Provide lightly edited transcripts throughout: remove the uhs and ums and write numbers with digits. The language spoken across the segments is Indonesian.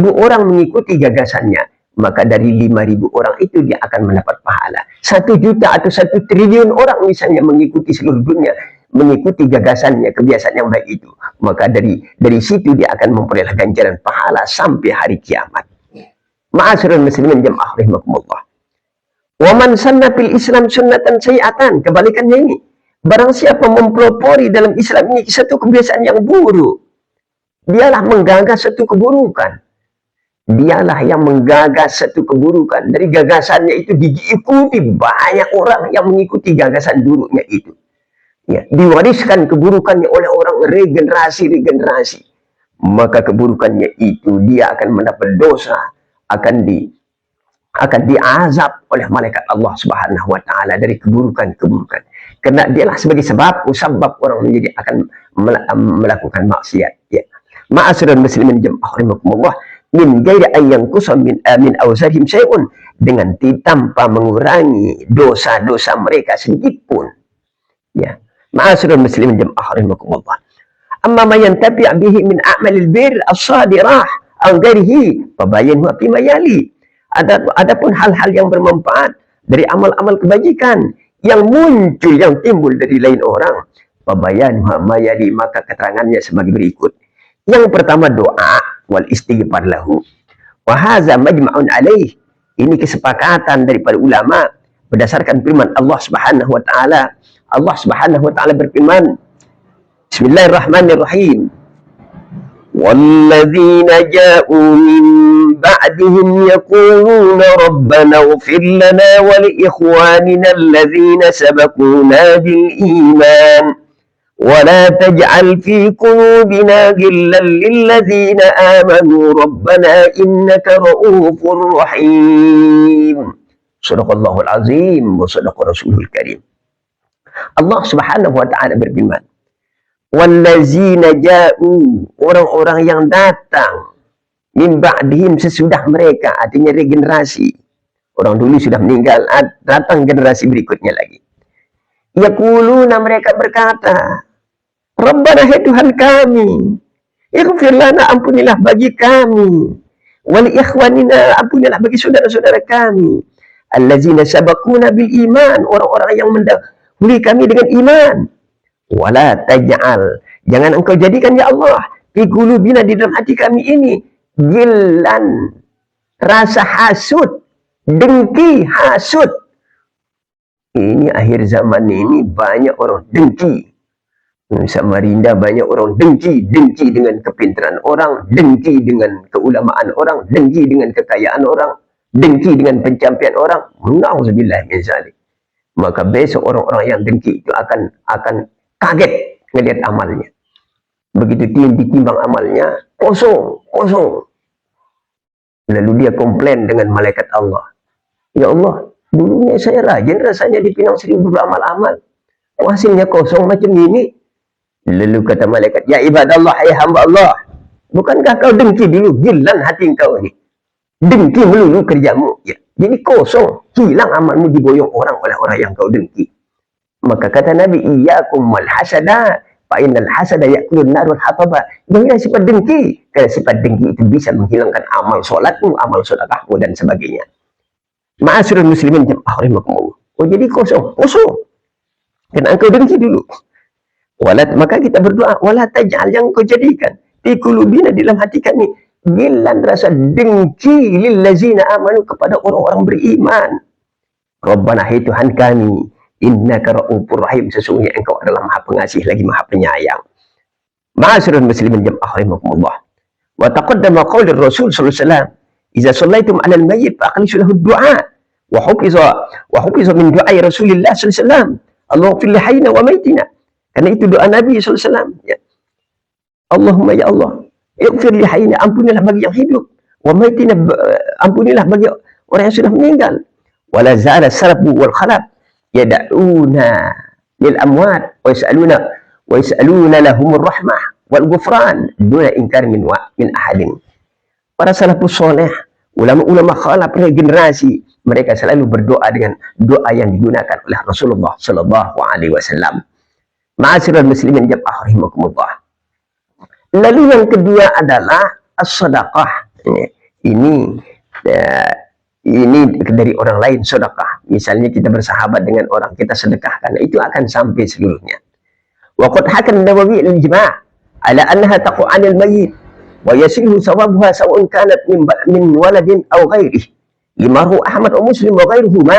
orang mengikuti gagasannya, maka dari 5.000 orang itu dia akan mendapat pahala. 1 juta atau 1 triliun orang misalnya mengikuti seluruh dunia, mengikuti gagasannya, kebiasaan yang baik itu, maka dari situ dia akan memperoleh ganjaran pahala sampai hari kiamat. Ma'asyiral muslimin jamaah rahimakumullah. Wa man sanna fil Islam sunnatan sayi'atan, kebalikannya ini. Barang siapa mempelopori dalam Islam ini satu kebiasaan yang buruk, dialah menggagas satu keburukan. Dialah yang menggagas satu keburukan. Dari gagasannya itu diikuti banyak orang yang mengikuti gagasan buruknya itu. Ya, diwariskan keburukannya oleh orang regenerasi. Maka keburukannya itu dia akan mendapat dosa, akan diazab oleh malaikat Allah Subhanahu wa taala dari keburukan-keburukan. Karena dialah sebagai sebab orang menjadi akan melakukan maksiat. Ya. Ma'asyiral muslimin jamaah rahimakumullah, min ghairi an yanqusa min awzarihim syai'un, dengan tanpa mengurangi dosa-dosa mereka sedikit pun. Ya. Ma'asyiral muslimin jamaah rahimakumullah. Amma ma yantafi' bihi min a'malil bir as-sadirah an ghairihi fabayinhu fi mayali. Adapun hal-hal yang bermanfaat dari amal-amal kebajikan yang muncul, yang timbul dari lain orang, fabayinhu mayali, maka keterangannya sebagai berikut. Yang pertama doa wal istighfar lahu. Wa hadza majma'un alaih. Ini kesepakatan daripada ulama berdasarkan firman Allah Subhanahu wa taala. Allah Subhanahu wa taala berfirman, Bismillahirrahmanirrahim. Walladzina ja'u min ba'dihim yaquluna rabbana ighfir lana wa li ikhwanina alladzina sabaquna bil iman. ولا تجعل في قلوبنا غلا للذين آمنوا ربنا إنك رؤوف رحيم. Sadaqallahul azim wa sadaqa rasulul karim. Allah Subhanahu wa taala berfirman, wallazina ja'u, orang-orang yang datang, min ba'dihim, sesudah mereka, artinya regenerasi. Orang dulu sudah meninggal, datang generasi berikutnya lagi. Yaquluna, mereka berkata, Rabbana, hai Tuhan kami, ighfir lana, ampunilah bagi kami, wali ikhwanina, ampunilah bagi saudara-saudara kami, allazina sabaquna bil iman, orang-orang yang mendahului kami dengan iman. Wala taj'al, jangan engkau jadikan ya Allah, fi qulubina, di dalam hati kami ini, gillan, rasa hasud, dengki, hasud. Ini akhir zaman ini banyak orang dengki. Samarinda banyak orang dengki dengan kepintaran orang, dengki dengan keulamaan orang, dengki dengan kekayaan orang, dengki dengan pencapaian orang. Na'udzubillah min zalik. Maka besok orang-orang yang dengki itu akan kaget melihat amalnya. Begitu ditimbang amalnya, kosong. Lalu dia komplain dengan malaikat Allah. Ya Allah, dulunya saya rajin rasanya di Pinang Seribu beramal-amal. Hasilnya kosong macam ini. Lalu kata malaikat, ya ibadallah, hai hamba Allah, bukankah kau dengki dulu, gilan hati kau ini, dengki melulu kerjamu, ya. Jadi kosong, hilang amalmu, diboyong orang oleh orang yang kau dengki. Maka kata Nabi, iyyakum wal hasada, fa innal hasada ya'kulun narul hataba. Jangan sifat dengki, karena sifat dengki itu bisa menghilangkan amal sholatmu, amal sedekahmu, dan sebagainya. Ma'asyiral muslimin jamaah rahimakumullah. Oh, jadi kosong. Karena engkau dengki dulu. Maka kita berdoa, wala taj'al, yang kau jadikan fi qulubina, di dalam hati kami, gillan, rasa dengki, lillazina amanu, kepada orang-orang beriman. Rabbana, hai Tuhan kami, innaka ra'ufur rahim, sesungguhnya engkau adalah maha pengasih lagi maha penyayang. Ma'asyiral muslimin jamaah rahimakumullah. Wa taqaddama qaul Rasul sallallahu alaihi wasallam, idza shallaitum 'alal mayyit fa'khlisu lahu ad-du'a, wa hufiza min du'ai Rasulillah sallallahu alaihi wasallam, Allahumma fil hayyina wa maitina. Karena itu doa Nabi SAW. Ya. Allahumma ya Allah, ighfir li hayyina, ampunilah bagi yang hidup, wa maitina, ampunilah bagi orang yang sudah meninggal. Wala zala sarabu wal khalaq yad'una lil amwat wa yas'aluna lahumur rahmah wal ghufran duna inkar min ahadin. Para salafus saleh, ulama-ulama khalaf regenerasi, mereka selalu berdoa dengan doa yang digunakan oleh Rasulullah sallallahu alaihi wasallam. Ma'asyiral muslimin jamaah rahimakumullah. Lalu yang kedua adalah as-sadaqah. Ini eh, ini dari orang lain sedekah. Misalnya kita bersahabat dengan orang, kita sedekahkan, itu akan sampai seluruhnya. Wa qad hakan Nawawi al-ijma' ala annaha taqu 'anil mayyit wa yasilu sawabuha sawa'un kanat min waladin aw ghairihi. Lima rawahu Ahmad wa Muslim wa ghairuhuma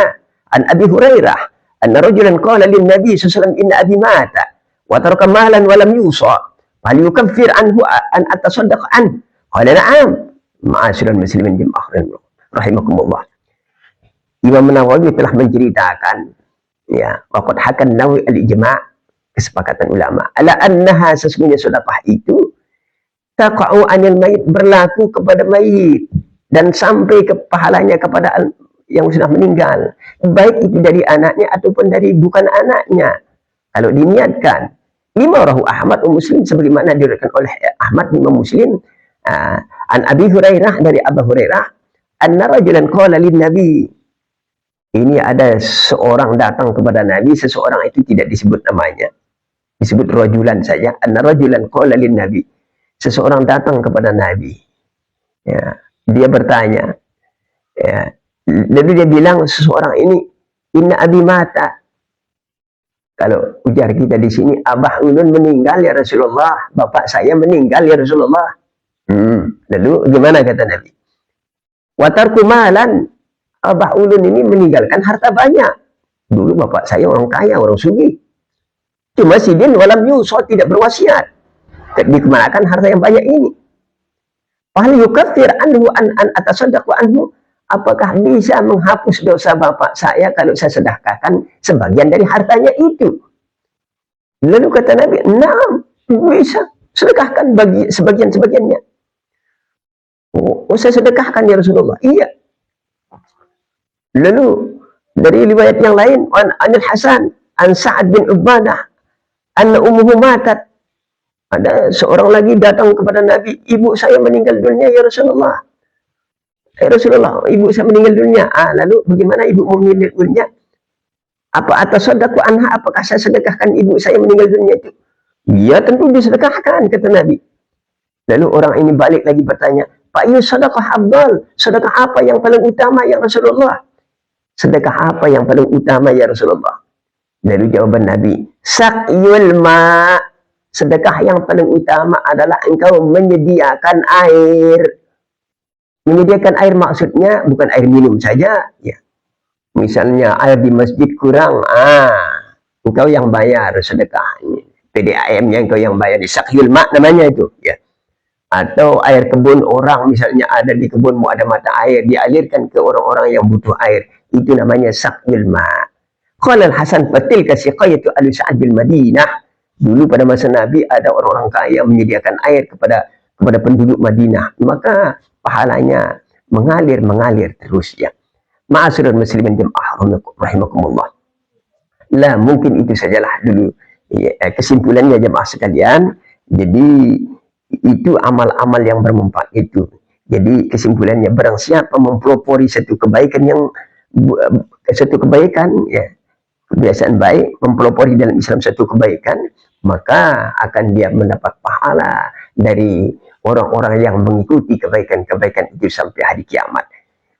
an Abi Hurairah anna rajulan qala lin Nabi sallallahu alaihi wasallam inna abi mata wa taraka malan wa lam yusa hal yukaffir anhu an atasaddaq an. Qala na'am. Ma'asyiral muslimin jami'an rahimakumullah. Imam Nawawi telah menceritakan, ya, waqad hakan Nawawi al-ijma', kesepakatan ulama, ala annaha, sesungguhnya sedekah itu taqa'u 'anil mayit, berlaku kepada mayit dan sampai ke pahalanya kepada yang sudah meninggal, baik itu dari anaknya ataupun dari bukan anaknya, kalau diniatkan. Lima rawahu Ahmad wa Muslim, sebagaimana diriwayatkan oleh Ahmad Imam Muslim, an Abi Hurairah, dari Abu Hurairah, anna rajulan qala lin Nabi. Ini ada seorang datang kepada Nabi, seseorang itu tidak disebut namanya, disebut rajulan saja. Anna rajulan qala lin Nabi, seseorang datang kepada Nabi, ya, dia bertanya, ya, lalu dia bilang, seseorang ini, inna abi mata. Kalau ujar kita di sini, Abah Ulun meninggal ya Rasulullah, bapak saya meninggal ya Rasulullah. Lalu gimana kata Nabi? Watarku malan, Abah Ulun ini meninggalkan harta banyak. Dulu bapak saya orang kaya, orang sugih. Cuma sidin walam yuso, tidak berwasiat. Dikemanakan harta yang banyak ini? Fahal yukaffir anhu an atasaddaqu anhu? Apakah bisa menghapus dosa bapak saya kalau saya sedekahkan sebagian dari hartanya itu? Lalu kata Nabi, "Naam, bisa. Sedekahkan bagi sebagian-sebagiannya." Oh, saya sedekahkan ya Rasulullah. Iya. Lalu dari riwayat yang lain, Anil Hasan an Sa'ad bin Ubadah anna ummuhu matat. Ada seorang lagi datang kepada Nabi, ibu saya meninggal dunia ya Rasulullah. Rasulullah, ibu saya meninggal dunia. Lalu bagaimana ibu meninggal dunia? Apa atas sedekah anha? Apakah saya sedekahkan ibu saya meninggal dunia itu? Ya, tentu disedekahkan, kata Nabi. Lalu orang ini balik lagi bertanya, Pak Yus, sedekah abdal, sedekah apa yang paling utama ya Rasulullah? Sedekah apa yang paling utama ya Rasulullah? Lalu jawaban Nabi, sakyul ma, sedekah yang paling utama adalah engkau menyediakan air. Menyediakan air maksudnya bukan air minum saja, ya. Misalnya air di masjid kurang, engkau yang bayar sedekah. PDAM-nya engkau yang bayar, di sakyul ma namanya itu, ya. Atau air kebun orang, misalnya ada di kebunmu ada mata air, dialirkan ke orang-orang yang butuh air, itu namanya sakyul ma. Qala Al-Hasan fatil kasiqayatu al Sa'ad bil Madinah. Dulu pada masa Nabi ada orang-orang kaya menyediakan air kepada penduduk Madinah, maka pahalanya mengalir terus, ya. Ma'asyiral muslimin jami'an rahimakumullah. Lah, mungkin itu sajalah dulu, ya, kesimpulannya jemaah sekalian. Jadi itu amal-amal yang bermanfaat itu. Jadi kesimpulannya, barang siapa mempelopori satu kebaikan ya, kebiasaan baik, mempelopori dalam Islam satu kebaikan, maka akan dia mendapat pahala dari orang-orang yang mengikuti kebaikan-kebaikan itu sampai hari kiamat.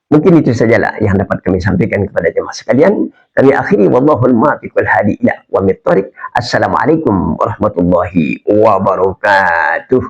Mungkin itu sajalah yang dapat kami sampaikan kepada jemaah sekalian. Kami akhiri, wallahul muwaffiq wal hadi ila aqwamit thoriq. Assalamualaikum warahmatullahi wabarakatuh.